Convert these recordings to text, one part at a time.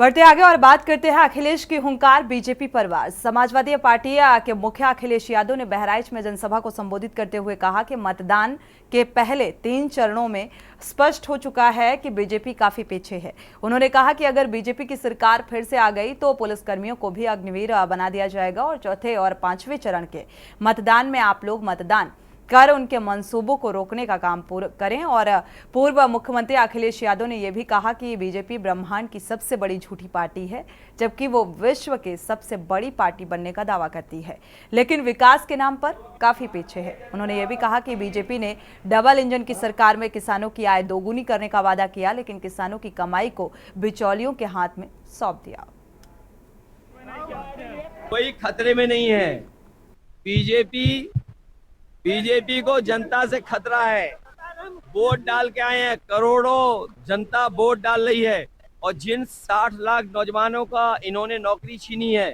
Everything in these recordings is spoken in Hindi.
बढ़ते आगे और बात करते हैं अखिलेश की हुंकार बीजेपी परवार। समाजवादी पार्टी के मुखिया अखिलेश यादव ने बहराइच में जनसभा को संबोधित करते हुए कहा कि मतदान के पहले 3 चरणों में स्पष्ट हो चुका है कि बीजेपी काफी पीछे है। उन्होंने कहा कि अगर बीजेपी की सरकार फिर से आ गई तो पुलिसकर्मियों को भी अग्निवीर बना दिया जाएगा और चौथे और 5वें चरण के मतदान में आप लोग मतदान कर उनके मंसूबों को रोकने का काम करें। और पूर्व मुख्यमंत्री अखिलेश यादव ने यह भी कहा कि बीजेपी ब्रह्मांड की सबसे बड़ी झूठी पार्टी है, जबकि वो विश्व की सबसे बड़ी पार्टी बनने का दावा करती है, लेकिन विकास के नाम पर काफी पीछे है। उन्होंने यह भी कहा कि बीजेपी ने डबल इंजन की सरकार में किसानों की आय दोगुनी करने का वादा किया, लेकिन किसानों की कमाई को बिचौलियों के हाथ में सौंप दिया। कोई खतरे में नहीं है। बीजेपी को जनता से खतरा है। वोट डाल के आए हैं, करोड़ों जनता वोट डाल रही है, और जिन 60 लाख नौजवानों का इन्होंने नौकरी छीनी है,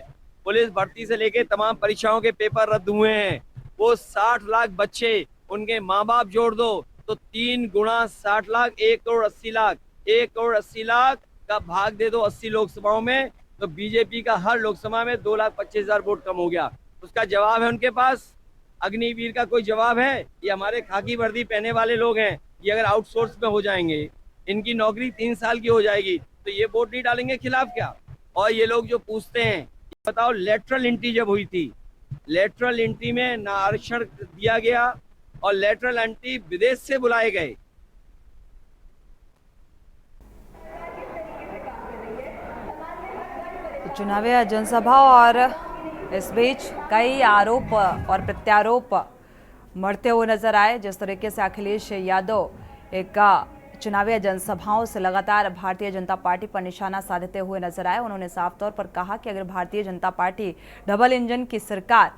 पुलिस भर्ती से लेके तमाम परीक्षाओं के पेपर रद्द हुए हैं, वो 60 लाख बच्चे, उनके माँ बाप जोड़ दो तो 3 गुना 60 लाख 1 करोड़ 80 लाख, 1 करोड़ 80 लाख का भाग दे दो 80 लोकसभाओं में, तो बीजेपी का हर लोकसभा में 2,25,000 वोट कम हो गया। उसका जवाब है उनके पास। अग्निवीर का कोई जवाब है? ये हमारे खाकी वर्दी पहने वाले लोग हैं, ये अगर आउटसोर्स में हो जाएंगे, इनकी नौकरी 3 साल की हो जाएगी, तो ये वोट नहीं डालेंगे खिलाफ क्या? और ये लोग जो पूछते हैं, बताओ लेटरल एंट्री जब हुई थी, लेटरल एंट्री में ना आरक्षण दिया गया और लेटरल एंट्री विदेश से बुलाए गए। चुनावी जनसभा और इस बीच कई आरोप और प्रत्यारोप मरते हुए नजर आए। जिस तरीके से अखिलेश यादव एक चुनावी जनसभाओं से लगातार भारतीय जनता पार्टी पर निशाना साधते हुए नजर आए, उन्होंने साफ तौर पर कहा कि अगर Bharatiya Janata party double engine की सरकार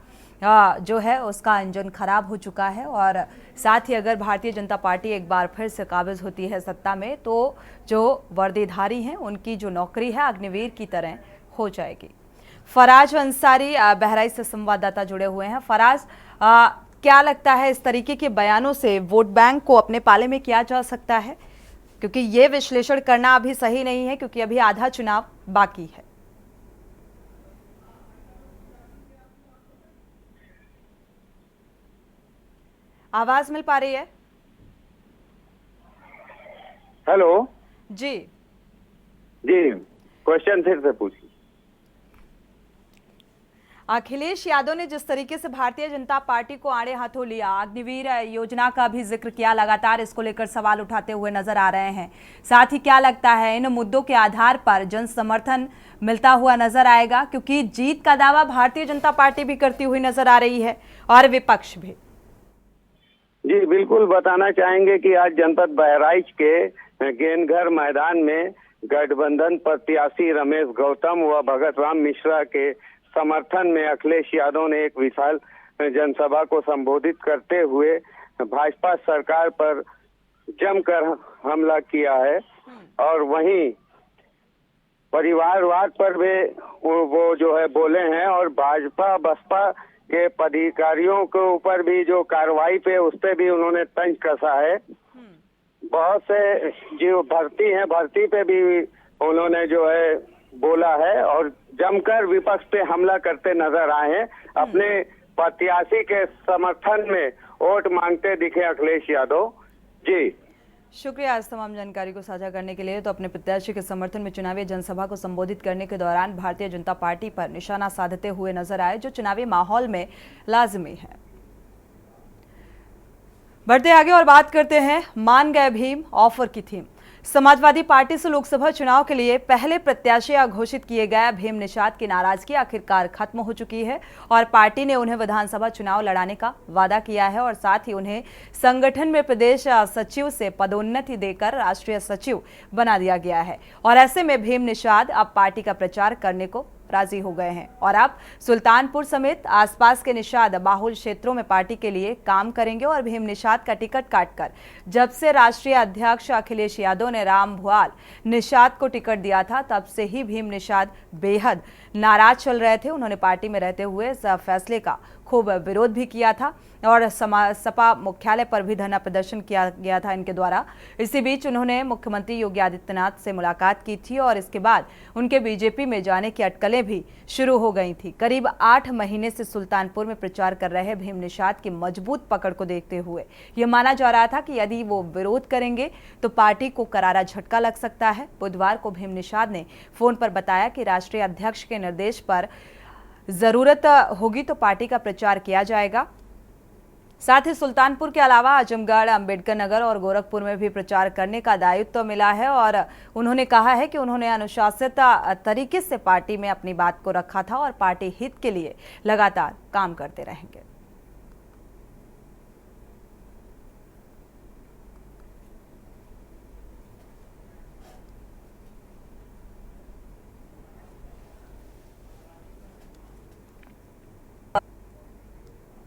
जो है उसका इंजन खराब हो चुका है, और साथ ही अगर भारतीय जनता पार्टी एक बार फिर से काबिज होती है सत्ता में, तो जो वर्दीधारी हैं उनकी जो नौकरी है अग्निवीर की तरह हो जाएगी। फराज अंसारी बहराइच से संवाददाता जुड़े हुए हैं। फराज, क्या लगता है इस तरीके के बयानों से वोट बैंक को अपने पाले में किया जा सकता है? क्योंकि ये विश्लेषण करना अभी सही नहीं है, क्योंकि अभी आधा चुनाव बाकी है। आवाज मिल पा रही है? हेलो जी जी, क्वेश्चन फिर से पूछिए। अखिलेश यादव ने जिस तरीके से भारतीय जनता पार्टी को आड़े हाथों लिया, अग्निवीर योजना का भी जिक्र किया, लगातार इसको लेकर सवाल उठाते हुए नजर आ रहे हैं। साथ ही क्या लगता है इन मुद्दों के आधार पर जन समर्थन मिलता हुआ नजर आएगा? क्योंकि जीत का दावा भारतीय जनता पार्टी भी करती हुई नजर आ रही है और विपक्ष भी। जी बिल्कुल, बताना चाहेंगे कि आज जनपद बहराइच के गेंदघर मैदान में गठबंधन प्रत्याशी रमेश गौतम व भगत राम मिश्रा के समर्थन में अखिलेश यादव ने एक विशाल जनसभा को संबोधित करते हुए भाजपा सरकार पर जमकर हमला किया है, और वहीं परिवारवाद पर भी वो जो है बोले हैं, और भाजपा बसपा के पदाधिकारियों के ऊपर भी जो कार्रवाई पे उस पे भी उन्होंने तंज कसा है। बहुत से जो भर्ती है, भर्ती पे भी उन्होंने जो है बोला है, और जमकर विपक्ष पे हमला करते नजर आए हैं। अपने प्रत्याशी के समर्थन में वोट मांगते दिखे अखिलेश यादव। जी शुक्रिया इस तमाम जानकारी को साझा करने के लिए। तो अपने प्रत्याशी के समर्थन में चुनावी जनसभा को संबोधित करने के दौरान भारतीय जनता पार्टी पर निशाना साधते हुए नजर आए, जो चुनावी माहौल में लाजिमी है। बढ़ते आगे और बात करते हैं मान गए भीम ऑफर की थीम। समाजवादी पार्टी से लोकसभा चुनाव के लिए पहले प्रत्याशी घोषित किए गए भीम निषाद की नाराजगी आखिरकार खत्म हो चुकी है, और पार्टी ने उन्हें विधानसभा चुनाव लड़ाने का वादा किया है, और साथ ही उन्हें संगठन में प्रदेश सचिव से पदोन्नति देकर राष्ट्रीय सचिव बना दिया गया है। और ऐसे में भीम निषाद अब पार्टी का प्रचार करने को राजी हो गए हैं, और अब सुल्तानपुर समेत आसपास के निषाद बाहुल क्षेत्रों में पार्टी के लिए काम करेंगे। और भीम निषाद का टिकट काटकर जब से राष्ट्रीय अध्यक्ष अखिलेश यादव ने राम भुआल निषाद को टिकट दिया था, तब से ही भीम निषाद बेहद नाराज चल रहे थे। उन्होंने पार्टी में रहते हुए इस फैसले का खूब विरोध भी किया था। और सपा मुख्यालय पर भी धरना प्रदर्शन किया गया था इनके द्वारा। इसी बीच उन्होंने मुख्यमंत्री योगी आदित्यनाथ से मुलाकात की थी और इसके बाद उनके बीजेपी में जाने की अटकलें भी शुरू हो गई थी। करीब 8 महीने से सुल्तानपुर में प्रचार कर रहे भीम निषाद की मजबूत पकड़ को देखते हुए यह माना जा रहा था कि यदि वो विरोध करेंगे तो पार्टी को करारा झटका लग सकता है। बुधवार को भीम निषाद ने फोन पर बताया कि राष्ट्रीय अध्यक्ष के निर्देश पर जरूरत होगी तो पार्टी का प्रचार किया जाएगा। साथ ही सुल्तानपुर के अलावा आजमगढ़, अंबेडकर नगर और गोरखपुर में भी प्रचार करने का दायित्व मिला है और उन्होंने कहा है कि उन्होंने अनुशासित तरीके से पार्टी में अपनी बात को रखा था और पार्टी हित के लिए लगातार काम करते रहेंगे।